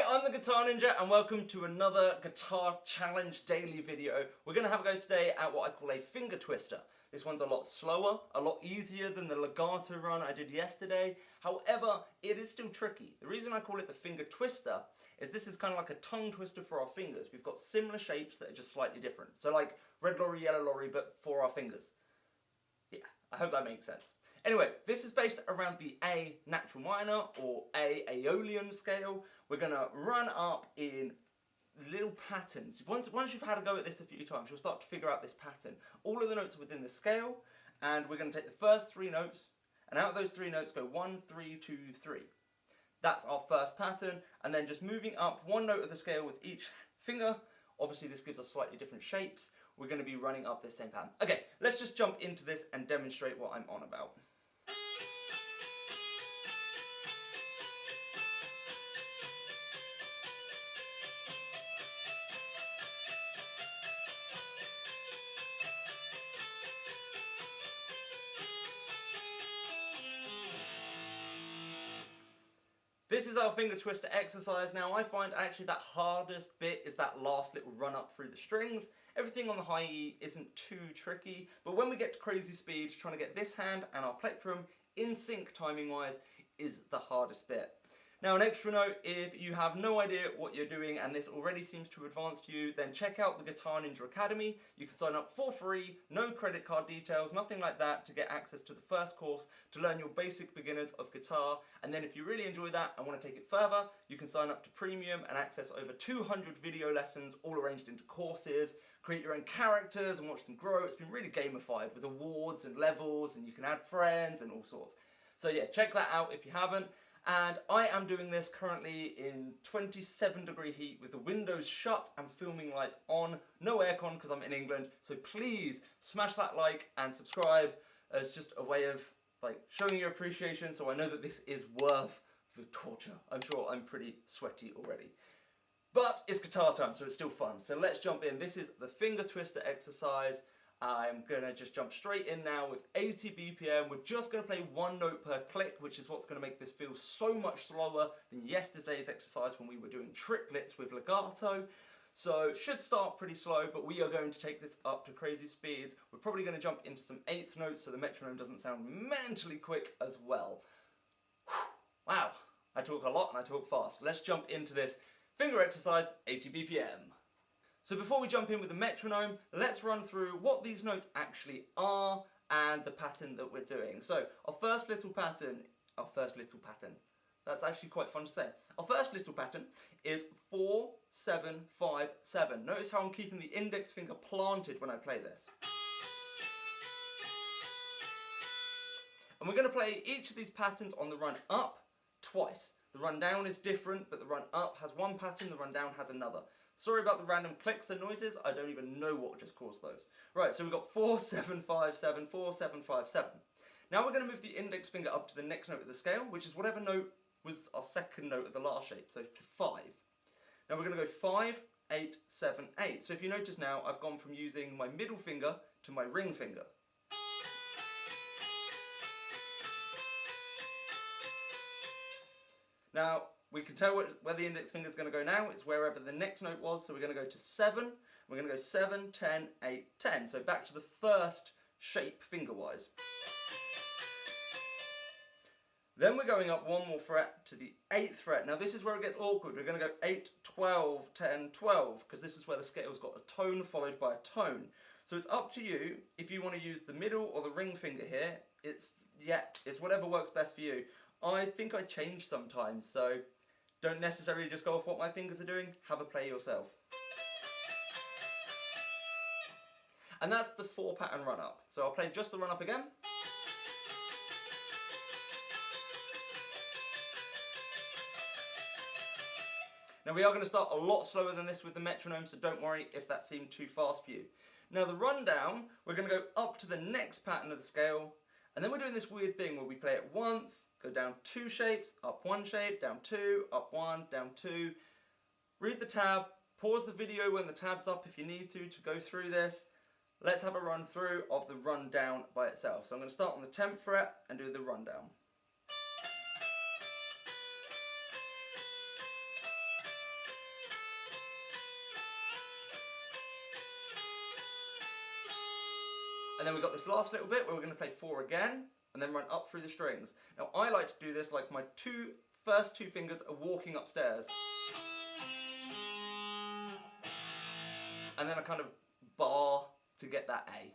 I'm the Guitar Ninja and welcome to another Guitar Challenge daily video. We're going to have a go today at what I call a finger twister. This one's a lot slower, a lot easier than the legato run I did yesterday. However, it is still tricky. The reason I call it the finger twister is this is kind of like a tongue twister for our fingers. We've got similar shapes that are just slightly different. So like red lorry, yellow lorry, but for our fingers. Yeah, I hope that makes sense. Anyway, this is based around the A natural minor or A Aeolian scale. We're going to run up in little patterns. Once you've had a go at this a few times, you'll start to figure out this pattern. All of the notes are within the scale, and we're going to take the first three notes, and out of those three notes go 1, 3, 2, 3. That's our first pattern, and then just moving up one note of the scale with each finger. Obviously this gives us slightly different shapes. We're going to be running up this same pattern. Okay, let's just jump into this and demonstrate what I'm on about. This is our finger twister exercise. Now I find actually that hardest bit is that last little run up through the strings. Everything on the high E isn't too tricky, but when we get to crazy speed, trying to get this hand and our plectrum in sync timing wise is the hardest bit. Now an extra note, if you have no idea what you're doing and this already seems too advanced to you, then check out the Guitar Ninja Academy. You can sign up for free, no credit card details, nothing like that, to get access to the first course to learn your basic beginners of guitar. And then if you really enjoy that and want to take it further, you can sign up to premium and access over 200 video lessons all arranged into courses, create your own characters and watch them grow. It's been really gamified with awards and levels, and you can add friends and all sorts. So yeah, check that out if you haven't. And I am doing this currently in 27-degree heat with the windows shut and filming lights on. No aircon because I'm in England, so please smash that like and subscribe as just a way of like showing your appreciation, so I know that this is worth the torture. I'm sure I'm pretty sweaty already. But it's guitar time, so it's still fun. So let's jump in. This is the finger twister exercise. I'm going to just jump straight in now with 80 BPM. We're just going to play one note per click, which is what's going to make this feel so much slower than yesterday's exercise when we were doing triplets with legato. So it should start pretty slow, but we are going to take this up to crazy speeds. We're probably going to jump into some eighth notes so the metronome doesn't sound mentally quick as well. Wow, I talk a lot and I talk fast. Let's jump into this finger exercise, 80 BPM. So before we jump in with the metronome, let's run through what these notes actually are and the pattern that we're doing. So our first little pattern, that's actually quite fun to say. Our first little pattern is 4, 7, 5, 7. Notice how I'm keeping the index finger planted when I play this. And we're going to play each of these patterns on the run up twice. The run down is different, but the run up has one pattern, the run down has another. Sorry about the random clicks and noises, I don't even know what just caused those. Right, so we've got 4, 7, 5, 7, 4, 7, 5, 7. Now we're going to move the index finger up to the next note of the scale, which is whatever note was our second note of the last shape, so to 5. Now we're going to go 5, 8, 7, 8. So if you notice now, I've gone from using my middle finger to my ring finger. Now, we can tell where the index finger is going to go now. It's wherever the next note was. So we're going to go to 7. We're going to go 7, 10, 8, 10. So back to the first shape finger-wise. Then we're going up one more fret to the 8th fret. Now this is where it gets awkward. We're going to go 8, 12, 10, 12, because this is where the scale's got a tone followed by a tone. So it's up to you if you want to use the middle or the ring finger here. It's whatever works best for you. I think I change sometimes, so don't necessarily just go off what my fingers are doing, have a play yourself. And that's the 4 pattern run up. So I'll play just the run up again. Now we are going to start a lot slower than this with the metronome, so don't worry if that seemed too fast for you. Now the run down, we're going to go up to the next pattern of the scale, and then we're doing this weird thing where we play it once, go down 2 shapes, up 1 shape, down 2, up 1, down 2. Read the tab, pause the video when the tab's up if you need to go through this. Let's have a run through of the run down by itself. So I'm going to start on the 10th fret and do the run down. And then we've got this last little bit where we're going to play 4 again, and then run up through the strings. Now I like to do this like my first two fingers are walking upstairs. And then I kind of bar to get that A.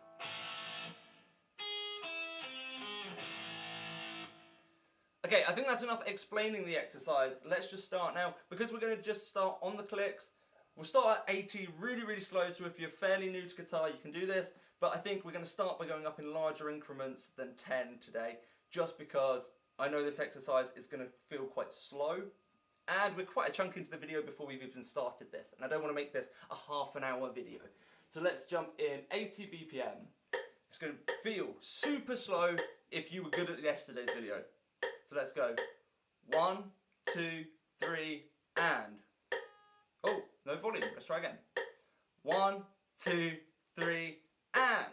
Okay, I think that's enough explaining the exercise. Let's just start now. Because we're going to just start on the clicks, we'll start at 80 really, really slow, so if you're fairly new to guitar, you can do this. But I think we're going to start by going up in larger increments than 10 today, just because I know this exercise is going to feel quite slow. And we're quite a chunk into the video before we've even started this, and I don't want to make this a half-an-hour video. So let's jump in 80 BPM. It's going to feel super slow if you were good at yesterday's video. So let's go. 1, 2, 3, and. Oh, no volume. Let's try again. 1, 2, 3, and.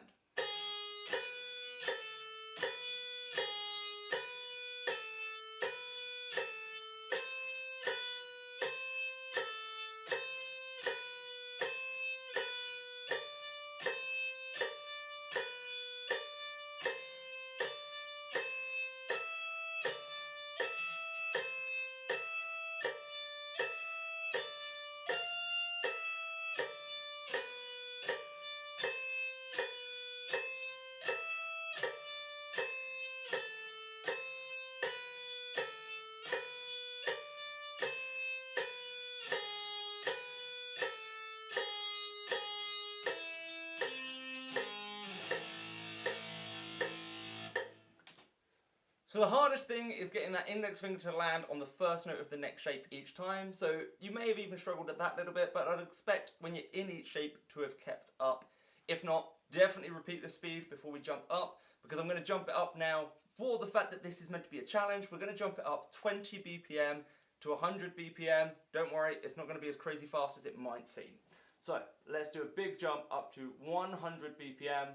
So the hardest thing is getting that index finger to land on the first note of the next shape each time. So you may have even struggled at that little bit, but I'd expect when you're in each shape to have kept up. If not, definitely repeat the speed before we jump up, because I'm going to jump it up now for the fact that this is meant to be a challenge. We're going to jump it up 20 BPM to 100 BPM. Don't worry, it's not going to be as crazy fast as it might seem. So let's do a big jump up to 100 BPM.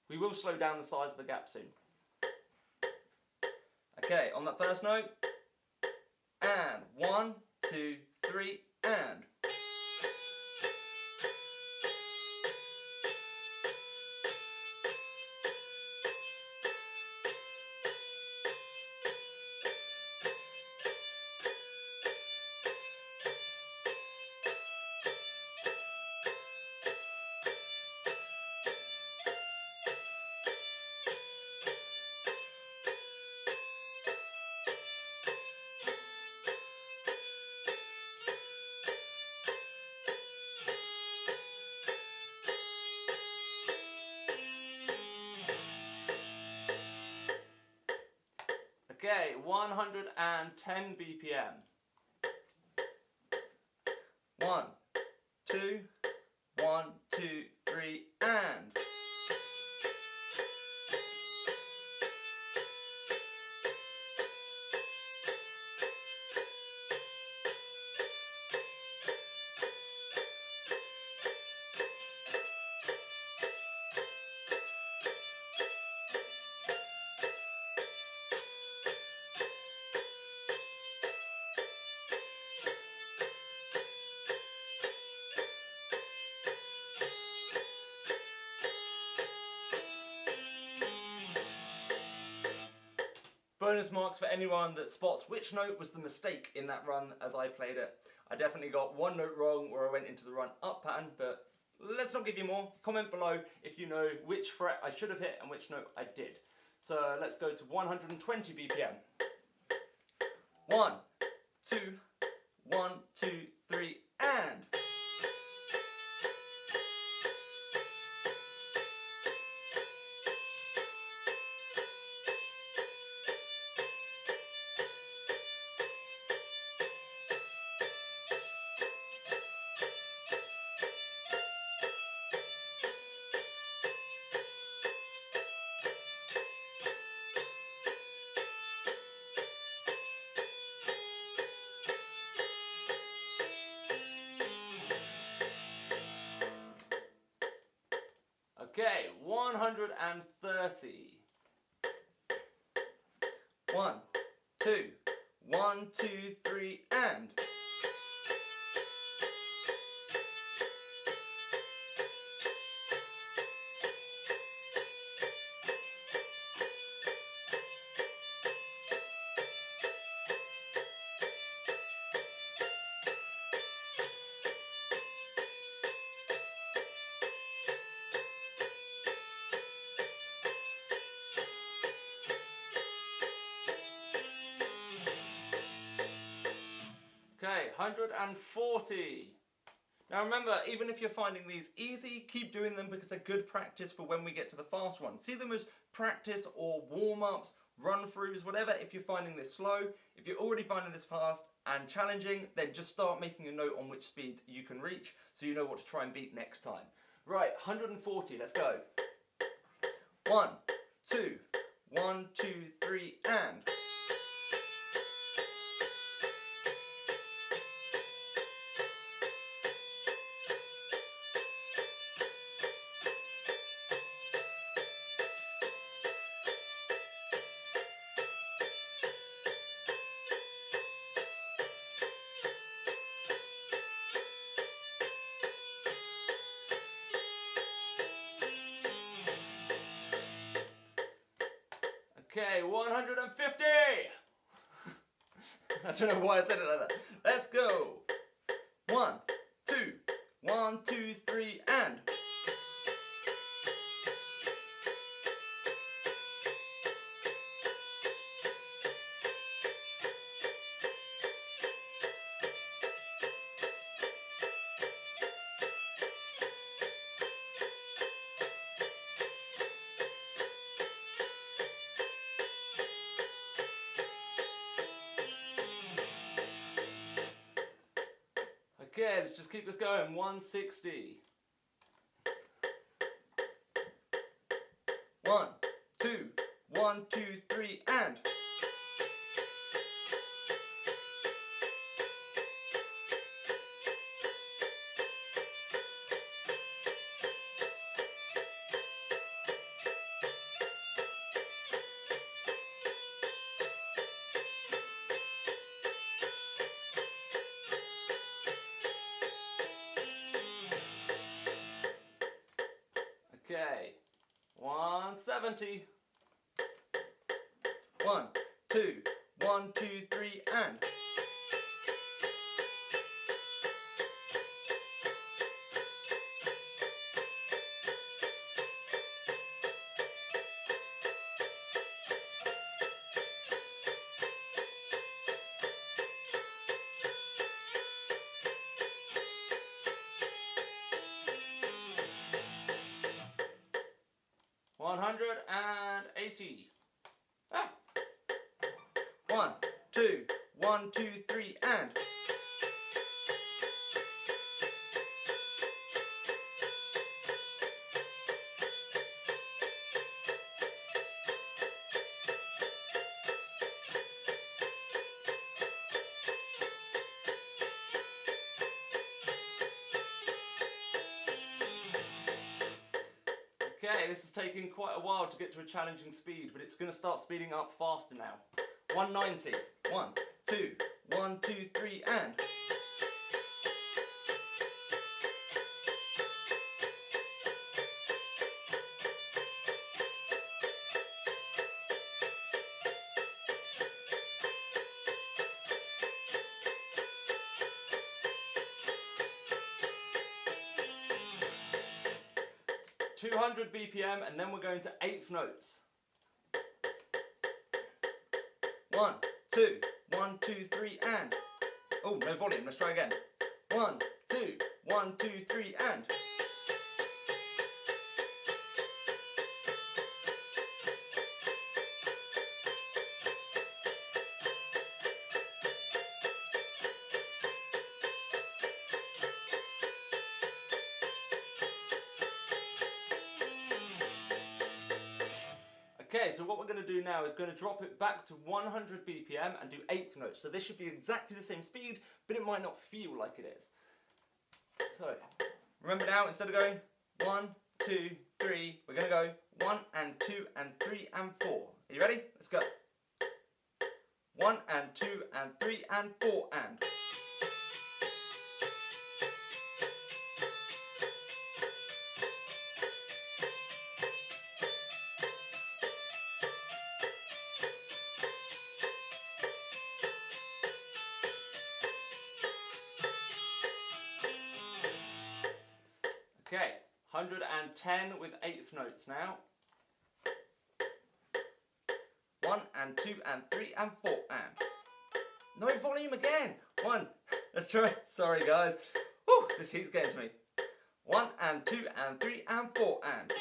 We will slow down the size of the gap soon. Okay, on that first note, and 1, 2, 3, and. Okay, 110 BPM. 1, 2, 1, 2, 3, and. Bonus marks for anyone that spots which note was the mistake in that run as I played it. I definitely got one note wrong where I went into the run up pattern, but let's not give you more. Comment below if you know which fret I should have hit and which note I did. So let's go to 120 BPM. 1, 2, 1, 2, 3, and. Okay, 130. 1, 2, 1, 2, 3, and. 140. Now remember, even if you're finding these easy, keep doing them because they're good practice for when we get to the fast ones. See them as practice or warm-ups, run-throughs, whatever, if you're finding this slow. If you're already finding this fast and challenging, then just start making a note on which speeds you can reach so you know what to try and beat next time. Right, 140, let's go. 1, 2, 1, 2, 3, and... Okay, 150! I don't know why I said it like that. Let's go! 1, 2, 1, 2, 3, and... Okay, let's just keep this going. 160. 1, 2, 1, 2, 3, and... Okay, 170. 1, 2, 1, 2, 3, and... $180. Ah. 1, 2, 1, 2, 3, and... Okay, this is taking quite a while to get to a challenging speed, but it's going to start speeding up faster now. 190. 1, 2, 1, 2, 3, and... .200 BPM, and then we're going to eighth notes. 1, 2, 1, 2, 3, and... Oh, no volume, let's try again. 1, 2, 1, 2, 3, and... Okay, so what we're going to do now is going to drop it back to 100 BPM and do eighth notes. So this should be exactly the same speed, but it might not feel like it is. So, remember now, instead of going 1, 2, 3, we're going to go 1 and 2 and 3 and 4. Are you ready? Let's go. 1 and 2 and 3 and 4 and... Okay, 110 with eighth notes now. 1 and 2 and 3 and 4 and... No volume again! 1, Let's try. Sorry, guys. Whew, this heat's getting to me. 1 and 2 and 3 and 4 and.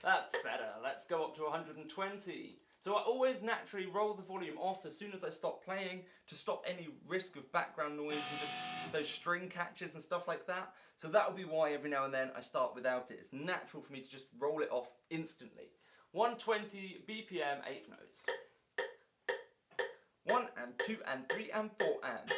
That's better. Let's go up to 120. So I always naturally roll the volume off as soon as I stop playing to stop any risk of background noise and just those string catches and stuff like that. So that will be why every now and then I start without it. It's natural for me to just roll it off instantly. 120 BPM, 8th notes. 1 and 2 and 3 and 4 and.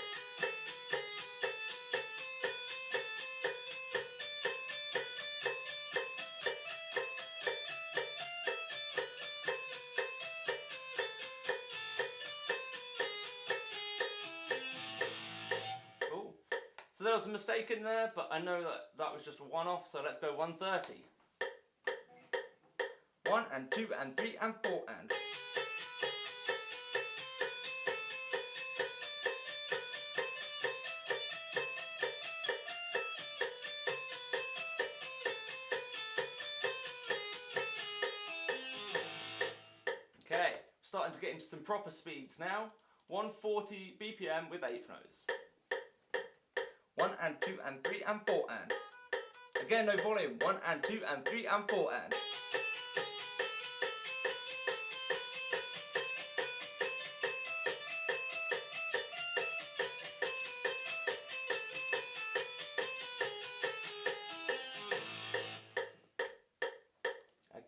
So there was a mistake in there, but I know that that was just a one-off, so let's go 130. 1 and 2 and 3 and 4 and. Okay, starting to get into some proper speeds now. 140 BPM with 8th notes. 1 and 2 and 3 and 4 and. Again, no volume. 1 and 2 and 3 and 4 and.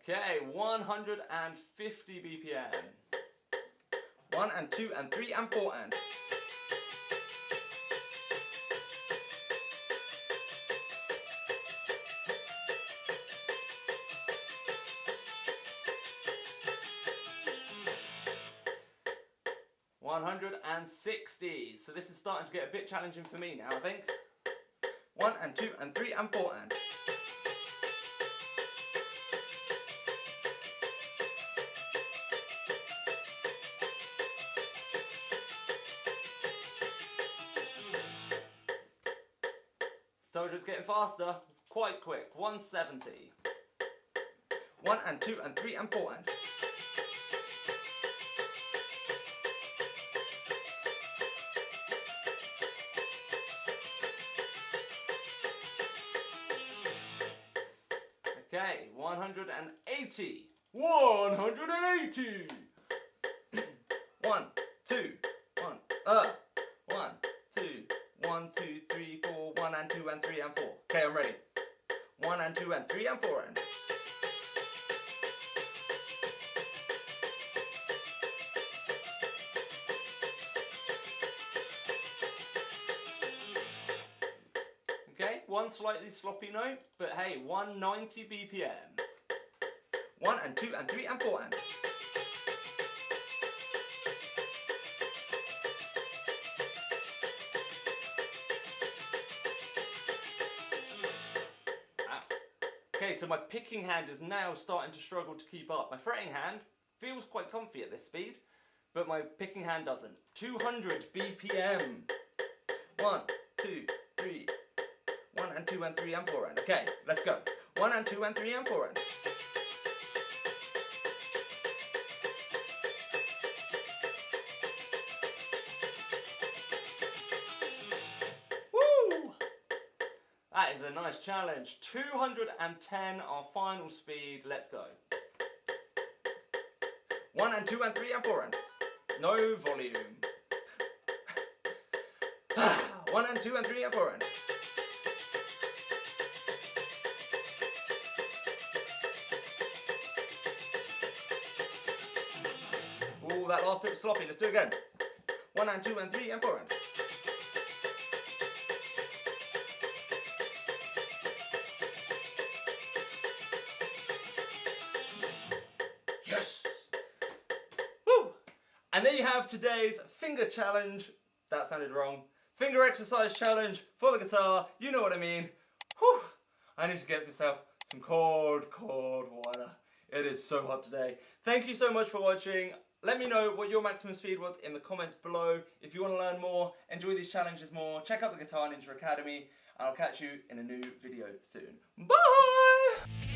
Okay, 150 BPM. 1 and 2 and 3 and 4 and. $160. So this is starting to get a bit challenging for me now, I think. 1 and 2 and 3 and 4 and. So it's getting faster, quite quick. 170. 1 and 2 and 3 and 4 and. Okay, 180. 180. 1, 2, 1, 1, 2, 1, 2, 3, 4, 1 and 2 and 3 and 4. Okay, I'm ready. 1 and 2 and 3 and 4 and. Okay, one slightly sloppy note, but hey, 190 BPM. 1 and 2 and 3 and 4 and. Okay, so my picking hand is now starting to struggle to keep up. My fretting hand feels quite comfy at this speed, but my picking hand doesn't. 200 BPM. 1, 2, 3. 1 and 2 and 3 and 4 and. Okay, let's go. 1 and 2 and 3 and 4 and. Woo! That is a nice challenge. 210, our final speed. Let's go. 1 and 2 and 3 and 4 and. No volume. 1 and 2 and 3 and 4 and. Ooh, that last bit was sloppy. Let's do it again. 1 and 2 and 3 and 4 and. Yes! Woo! And there you have today's finger challenge. That sounded wrong. Finger exercise challenge for the guitar. You know what I mean. Whew! I need to get myself some cold water. It is so hot today. Thank you so much for watching. Let me know what your maximum speed was in the comments below. If you want to learn more, enjoy these challenges more, check out the Guitar Ninja Academy, and I'll catch you in a new video soon. Bye!